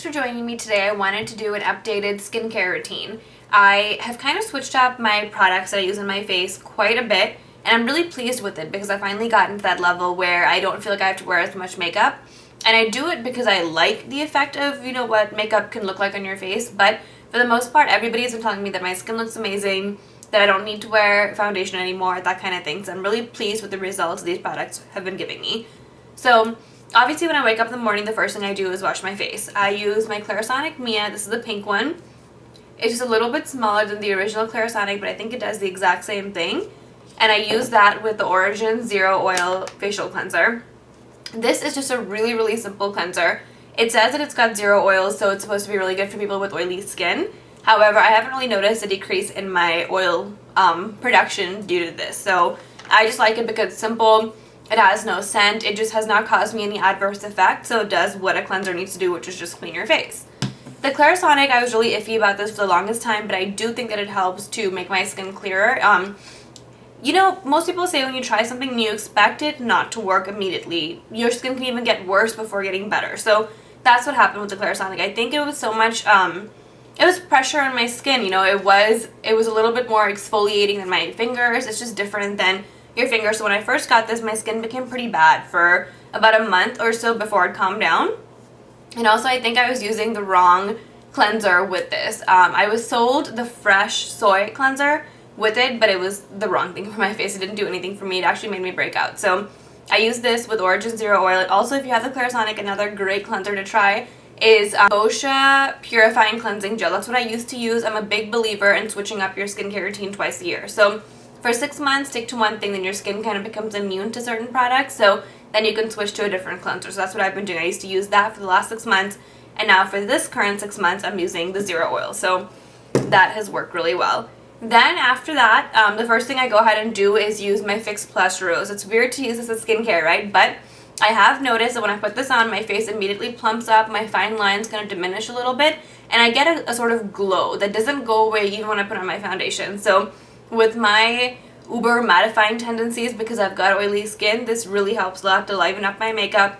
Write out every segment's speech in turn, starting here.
thanks for joining me today. I wanted to do an updated skincare routine. I have kind of switched up my products that I use on my face quite a bit, and I'm really pleased with it because I finally gotten to that level where I don't feel like I have to wear as much makeup. And I do it because I like the effect of, you know, what makeup can look like on your face, but for the most part, everybody's been telling me that my skin looks amazing, that I don't need to wear foundation anymore, that kind of thing. So I'm really pleased with the results these products have been giving me. So obviously when I wake up in the morning, the first thing I do is wash my face. I use my Clarisonic Mia. This is the pink one. It's just a little bit smaller than the original Clarisonic, but I think it does the exact same thing. And I use that with the Origin Zero Oil Facial Cleanser. This is just a really, really simple cleanser. It says that it's got zero oils, so it's supposed to be really good for people with oily skin. However, I haven't really noticed a decrease in my oil production due to this. So I just like it because it's simple. It has no scent. It just has not caused me any adverse effect. So it does what a cleanser needs to do, which is just clean your face. The Clarisonic, I was really iffy about this for the longest time, but I do think that it helps to make my skin clearer. You know, most people say when you try something new, expect it not to work immediately. Your skin can even get worse before getting better. So that's what happened with the Clarisonic. I think it was so much, it was pressure on my skin. You know, it was a little bit more exfoliating than my fingers. It's just different than your fingers. So when I first got this, my skin became pretty bad for about a month or so before it calmed down. And also I think I was using the wrong cleanser with this. I was sold the fresh soy cleanser with it, but it was the wrong thing for my face. It didn't do anything for me. It actually made me break out. So I use this with Origin Zero Oil. Also, if you have the Clarisonic, another great cleanser to try is Osha Purifying Cleansing Gel. That's what I used to use. I'm a big believer in switching up your skincare routine twice a year. So for 6 months, stick to one thing, then your skin kind of becomes immune to certain products. So then you can switch to a different cleanser. So that's what I've been doing. I used to use that for the last 6 months. And now for this current 6 months, I'm using the Zero Oil. So that has worked really well. Then after that, the first thing I go ahead and do is use my Fix Plus Rose. It's weird to use this as skincare, right? But I have noticed that when I put this on, my face immediately plumps up, my fine lines kind of diminish a little bit, and I get a sort of glow that doesn't go away even when I put on my foundation. So with my uber mattifying tendencies, because I've got oily skin, this really helps a lot to liven up my makeup,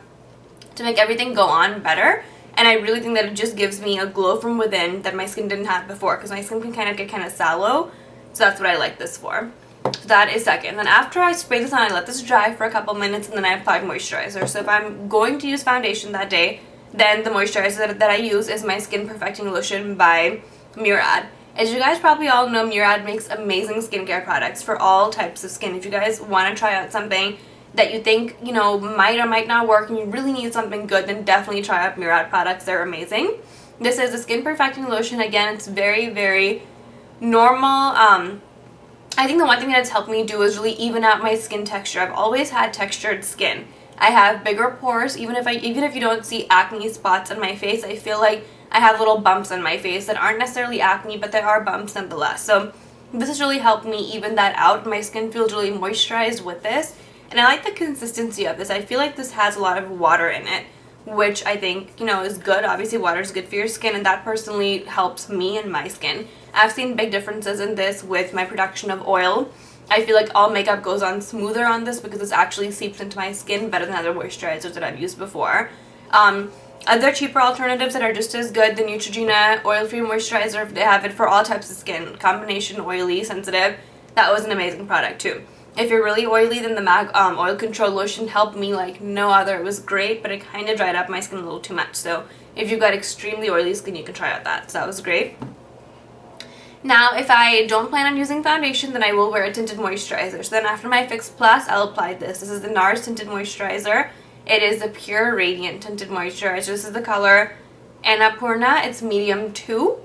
to make everything go on better. And I really think that it just gives me a glow from within that my skin didn't have before, because my skin can kind of get kind of sallow. So that's what I like this for. So that is second. Then after I spray this on, I let this dry for a couple minutes, and then I apply moisturizer. So if I'm going to use foundation that day, then the moisturizer that I use is my Skin Perfecting Lotion by Murad. As you guys probably all know, Murad makes amazing skincare products for all types of skin. If you guys want to try out something that you think, you know, might or might not work and you really need something good, then definitely try out Murad products. They're amazing. This is a Skin Perfecting Lotion. Again, it's very, very normal. I think the one thing that it's helped me do is really even out my skin texture. I've always had textured skin. I have bigger pores. Even if you don't see acne spots on my face, I feel like I have little bumps on my face that aren't necessarily acne, but they are bumps nonetheless. So this has really helped me even that out. My skin feels really moisturized with this. And I like the consistency of this. I feel like this has a lot of water in it, which I think, you know, is good. Obviously, water is good for your skin, and that personally helps me and my skin. I've seen big differences in this with my production of oil. I feel like all makeup goes on smoother on this because this actually seeps into my skin better than other moisturizers that I've used before. Other cheaper alternatives that are just as good, the Neutrogena oil-free moisturizer, they have it for all types of skin, combination oily, sensitive. That was an amazing product too. If you're really oily, then the MAC Oil Control Lotion helped me like no other. It was great, but it kind of dried up my skin a little too much. So if you've got extremely oily skin, you can try out that. So that was great. Now, if I don't plan on using foundation, then I will wear a tinted moisturizer. So then after my Fix Plus, I'll apply this. This is the Nars Tinted Moisturizer. It is a pure radiant tinted moisturizer. This is the color Annapurna. It's medium 2.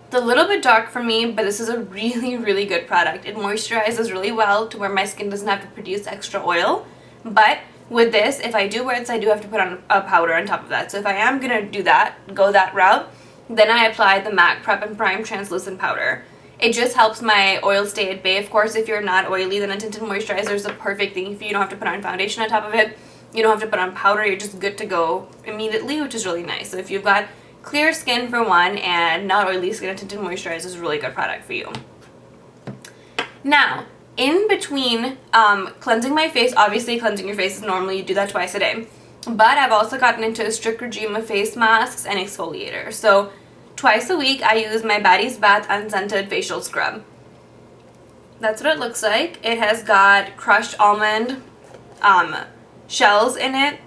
It's a little bit dark for me, but this is a really, really good product. It moisturizes really well to where my skin doesn't have to produce extra oil. But with this, if I do wear this, I do have to put on a powder on top of that. So if I am going to do that, go that route, then I apply the MAC Prep and Prime Translucent Powder. It just helps my oil stay at bay. Of course, if you're not oily, then a tinted moisturizer is the perfect thing for you. You don't have to put on foundation on top of it. You don't have to put on powder. You're just good to go immediately, which is really nice. So if you've got clear skin for one and not oily skin, a tinted moisturizer is a really good product for you. Now, in between cleansing my face, obviously cleansing your face is normally you do that twice a day. But I've also gotten into a strict regime of face masks and exfoliators. So twice a week I use my Body's Bath Unscented Facial Scrub. That's what it looks like. It has got crushed almond shells in it.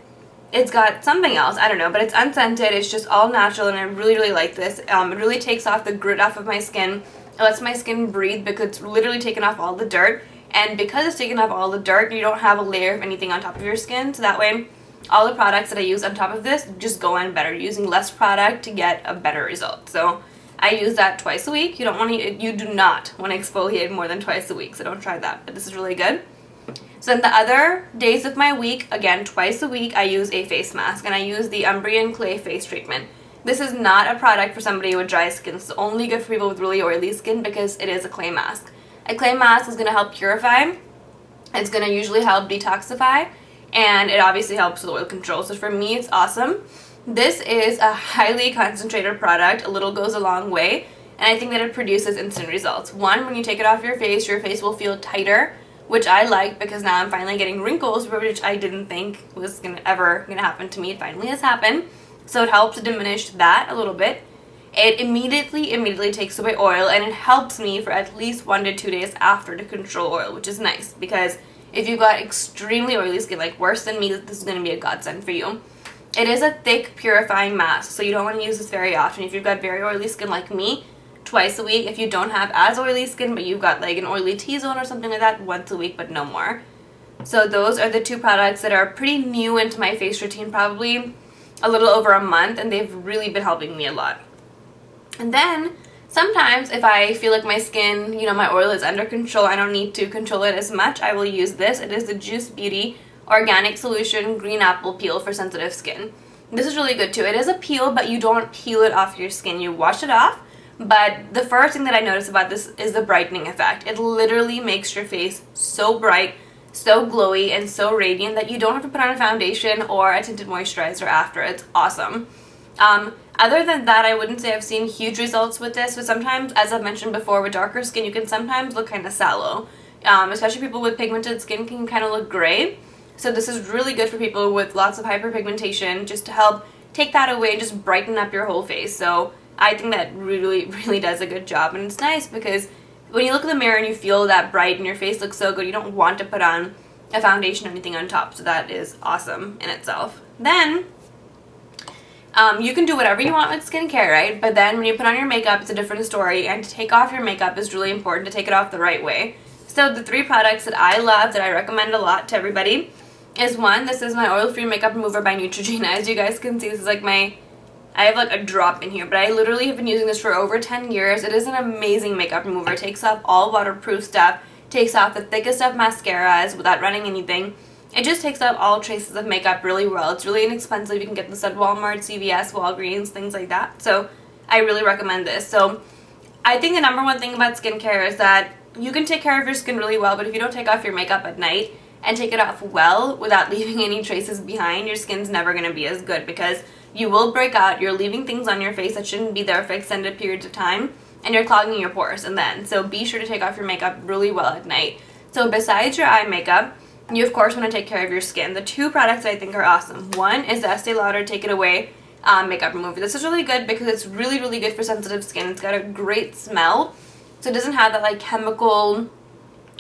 It's got something else, I don't know, but it's unscented. It's just all natural, and I really, really like this. It really takes off the grit off of my skin. It lets my skin breathe because it's literally taken off all the dirt. And because it's taken off all the dirt, you don't have a layer of anything on top of your skin. So that way, all the products that I use on top of this just go in better, using less product to get a better result. So I use that twice a week. You do not want to exfoliate more than twice a week, so don't try that. But this is really good. So then the other days of my week, again, twice a week, I use a face mask, and I use the Umbrian Clay face treatment. This is not a product for somebody with dry skin. It's only good for people with really oily skin because it is a clay mask. A clay mask is going to help purify. It's going to usually help detoxify, and it obviously helps with oil control. So for me, it's awesome. This is a highly concentrated product. A little goes a long way, and I think that it produces instant results. One, when you take it off your face will feel tighter, which I like because now I'm finally getting wrinkles, which I didn't think was ever gonna happen to me. It finally has happened. So it helps to diminish that a little bit. It immediately takes away oil, and it helps me for at least 1 to 2 days after to control oil, which is nice because if you've got extremely oily skin, like worse than me, this is gonna be a godsend for you. It is a thick purifying mask, so you don't want to use this very often. If you've got very oily skin like me, twice a week. If you don't have as oily skin, but you've got like an oily T-zone or something like that, once a week, but no more. So those are the two products that are pretty new into my face routine, probably a little over a month, and they've really been helping me a lot. And then sometimes if I feel like my skin, my oil is under control, I don't need to control it as much, I will use this. It is the Juice Beauty Organic Solution Green Apple Peel for sensitive skin. This is really good too. It is a peel, but you don't peel it off your skin. You wash it off. But the first thing that I notice about this is the brightening effect. It literally makes your face so bright, so glowy, and so radiant that you don't have to put on a foundation or a tinted moisturizer after. It's awesome. Other than that, I wouldn't say I've seen huge results with this, but sometimes, as I've mentioned before, with darker skin, you can sometimes look kind of sallow. Especially people with pigmented skin can kind of look gray. So this is really good for people with lots of hyperpigmentation, just to help take that away and just brighten up your whole face. So I think that really, really does a good job, and it's nice because when you look in the mirror and you feel that bright and your face looks so good, you don't want to put on a foundation or anything on top, so that is awesome in itself. Then, you can do whatever you want with skincare, right? But then when you put on your makeup, it's a different story, and to take off your makeup is really important, to take it off the right way. So the 3 products that I love, that I recommend a lot to everybody, is one, this is my oil-free makeup remover by Neutrogena. As you guys can see, this is like I have like a drop in here, but I literally have been using this for over 10 years. It is an amazing makeup remover. It takes off all waterproof stuff, takes off the thickest of mascaras without running anything. It just takes off all traces of makeup really well. It's really inexpensive. You can get this at Walmart, CVS, Walgreens, things like that. So I really recommend this. So I think the number one thing about skincare is that you can take care of your skin really well, but if you don't take off your makeup at night and take it off well without leaving any traces behind, your skin's never going to be as good because you will break out, you're leaving things on your face that shouldn't be there for extended periods of time, and you're clogging your pores. And then, so be sure to take off your makeup really well at night. So besides your eye makeup, you of course want to take care of your skin. The 2 products I think are awesome. One is the Estee Lauder Take It Away makeup remover. This is really good because it's really, really good for sensitive skin. It's got a great smell, so it doesn't have that like chemical,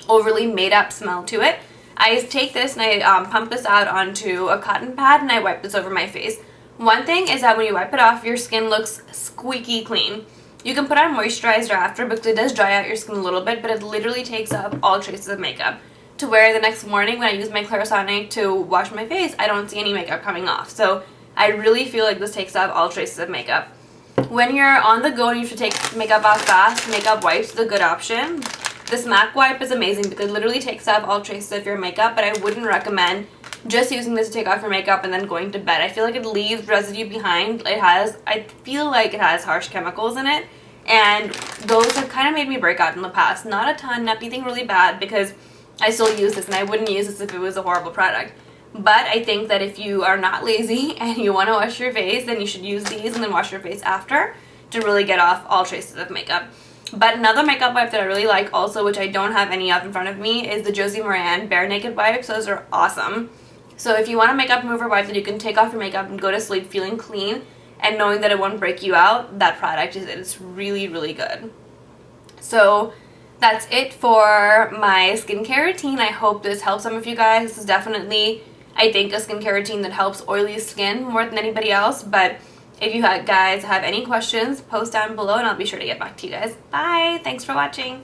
overly made up smell to it. I take this and I pump this out onto a cotton pad and I wipe this over my face. One thing is that when you wipe it off, your skin looks squeaky clean. You can put on moisturizer after because it does dry out your skin a little bit, but it literally takes up all traces of makeup. To where the next morning when I use my Clarisonic to wash my face, I don't see any makeup coming off. So I really feel like this takes off all traces of makeup. When you're on the go and you should take makeup off fast, makeup wipes is a good option. This MAC wipe is amazing because it literally takes off all traces of your makeup, but I wouldn't recommend just using this to take off your makeup and then going to bed. I feel like it leaves residue behind. I feel like it has harsh chemicals in it, and those have kind of made me break out in the past. Not a ton, not anything really bad, because I still use this, and I wouldn't use this if it was a horrible product. But I think that if you are not lazy and you want to wash your face, then you should use these and then wash your face after to really get off all traces of makeup. But another makeup wipe that I really like also, which I don't have any of in front of me, is the Josie Maran Bare Naked Wipes. Those are awesome. So if you want a makeup remover wipe that you can take off your makeup and go to sleep feeling clean and knowing that it won't break you out, that product is it. It's really, really good. So that's it for my skincare routine. I hope this helps some of you guys. This is definitely, I think, a skincare routine that helps oily skin more than anybody else. But if you guys have any questions, post down below and I'll be sure to get back to you guys. Bye! Thanks for watching.